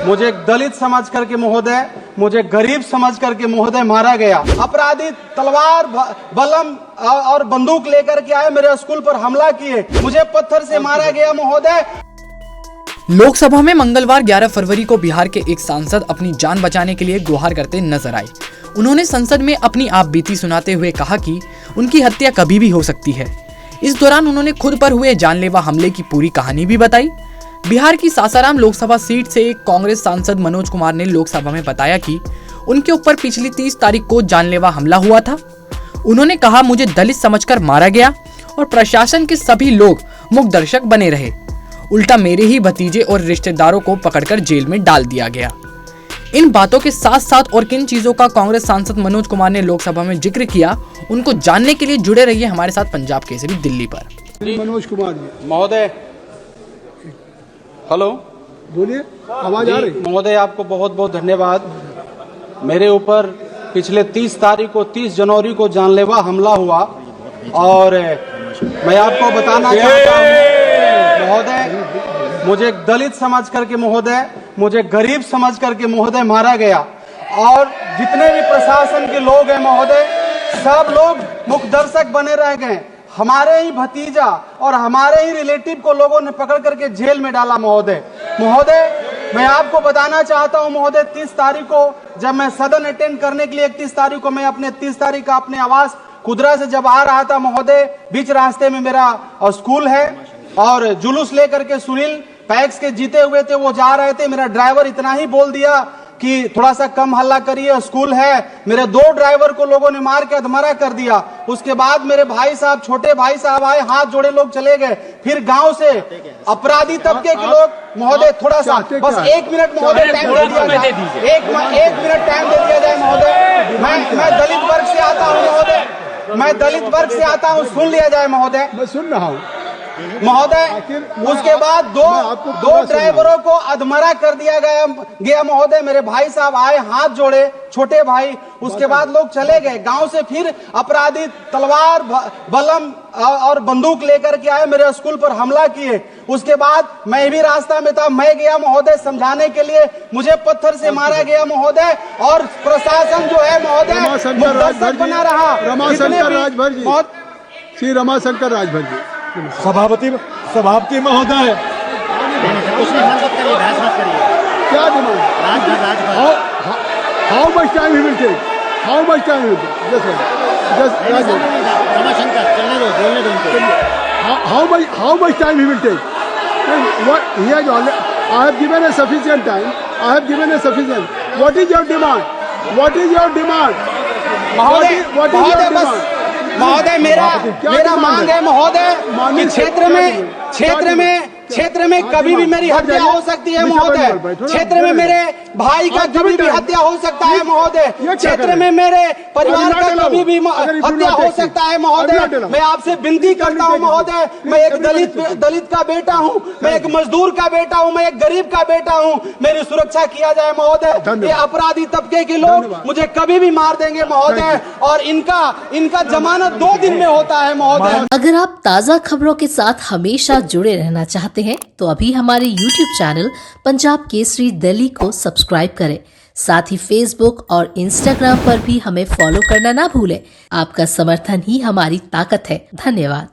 मुझे दलित समझ करके महोदय, मुझे गरीब समझ करके महोदय मारा गया। अपराधी तलवार, बलम और बंदूक लेकर के आए, मेरे स्कूल पर हमला किए, मुझे पत्थर से मारा गया महोदय। लोकसभा में मंगलवार 11 फरवरी को बिहार के एक सांसद अपनी जान बचाने के लिए गुहार करते नजर आए। उन्होंने संसद में अपनी आप बीती सुनाते हुए कहा कि उनकी हत्या कभी भी हो सकती है। इस दौरान उन्होंने खुद पर हुए जानलेवा हमले की पूरी कहानी भी बताई। बिहार की सासाराम लोकसभा सीट से एक कांग्रेस सांसद मनोज कुमार ने लोकसभा में बताया कि उनके ऊपर पिछली 30 तारीख को जानलेवा हमला हुआ था। उन्होंने कहा, मुझे दलित समझकर मारा गया और प्रशासन के सभी लोग मूक दर्शक बने रहे। उल्टा मेरे ही भतीजे और रिश्तेदारों को पकड़कर जेल में डाल दिया गया। इन बातों के साथ साथ और किन चीजों का कांग्रेस सांसद मनोज कुमार ने लोकसभा में जिक्र किया, उनको जानने के लिए जुड़े रहिए हमारे साथ पंजाब केसरी दिल्ली पर। मनोज कुमार जी महोदय, हेलो, बोलिए, आवाज आ रही? महोदय, आपको बहुत बहुत धन्यवाद। मेरे ऊपर पिछले 30 तारीख को 30 जनवरी को जानलेवा हमला हुआ और मैं आपको बताना चाहता हूँ महोदय, मुझे दलित समझ करके महोदय, मुझे गरीब समझ करके महोदय मारा गया और जितने भी प्रशासन के लोग हैं महोदय, सब लोग मुख दर्शक बने रह गए। हमारे ही भतीजा और हमारे ही रिलेटिव को लोगों ने पकड़ करके जेल में डाला महोदय। मैं आपको बताना चाहता हूं महोदय, 30 तारीख को जब मैं सदन अटेंड करने के लिए 31 तारीख को मैं अपने 30 तारीख का अपने आवास कुदरा से जब आ रहा था महोदय, बीच रास्ते में मेरा स्कूल है और जुलूस लेकर के सुनील पैक्स के जीते हुए थे, वो जा रहे थे। मेरा ड्राइवर इतना ही बोल दिया कि थोड़ा सा कम हल्ला करिए, स्कूल है। मेरे 2 ड्राइवर को लोगों ने मार के अधमरा कर दिया। उसके बाद मेरे भाई साहब, छोटे भाई साहब आए, हाथ जोड़े लोग चले गए। फिर गांव से अपराधी तबके के लोग महोदय, थोड़ा सा बस 1 मिनट महोदय टाइम दे दिया जाए, 1 मिनट टाइम दे दिया जाए महोदय। मैं दलित वर्ग से आता हूँ महोदय, मैं दलित वर्ग से आता हूँ, सुन लिया जाए महोदय। मैं सुन रहा हूँ महोदय। उसके बाद दो ड्राइवरों को अधमरा कर दिया गया महोदय। मेरे भाई साहब आए, हाथ जोड़े, छोटे भाई। उसके बाद लोग चले गए। गांव से फिर अपराधी तलवार, बलम और बंदूक लेकर के आए, मेरे स्कूल पर हमला किए। उसके बाद मैं भी रास्ता में था, मैं गया महोदय समझाने के लिए, मुझे पत्थर से मारा गया महोदय। और प्रशासन जो है महोदय मुकदर्शक बना रहा। रमाशंकर राजभर जी, श्री रमाशंकर राजभर जी, सभापति महोदय, क्या demand? How much time he will take? How much time he will take? How much time he will take? What he has already, I have given a sufficient time. I have given a sufficient. What is your demand? What is your demand? महोदय, What is your demand? महोदय, मेरा मांग है महोदय कि क्षेत्र में कभी भी मेरी हत्या हो सकती है महोदय। क्षेत्र में मेरे भाई का कभी भी हत्या हो सकता है महोदय। क्षेत्र में मेरे परिवार का कभी भी हत्या हो सकता है महोदय। मैं आपसे विनती करता हूं महोदय, मैं एक दलित का बेटा हूं, मैं एक मजदूर का बेटा हूं, मैं एक गरीब का बेटा हूं। मेरी सुरक्षा किया जाए महोदय। ये अपराधी तबके के लोग मुझे कभी भी मार देंगे महोदय और इनका जमानत 2 दिन में होता है महोदय। अगर आप ताज़ा खबरों के साथ हमेशा जुड़े रहना चाहते हैं तो अभी हमारे YouTube चैनल पंजाब केसरी दिल्ली को सब्सक्राइब करें। साथ ही Facebook और Instagram पर भी हमें फॉलो करना ना भूलें। आपका समर्थन ही हमारी ताकत है। धन्यवाद।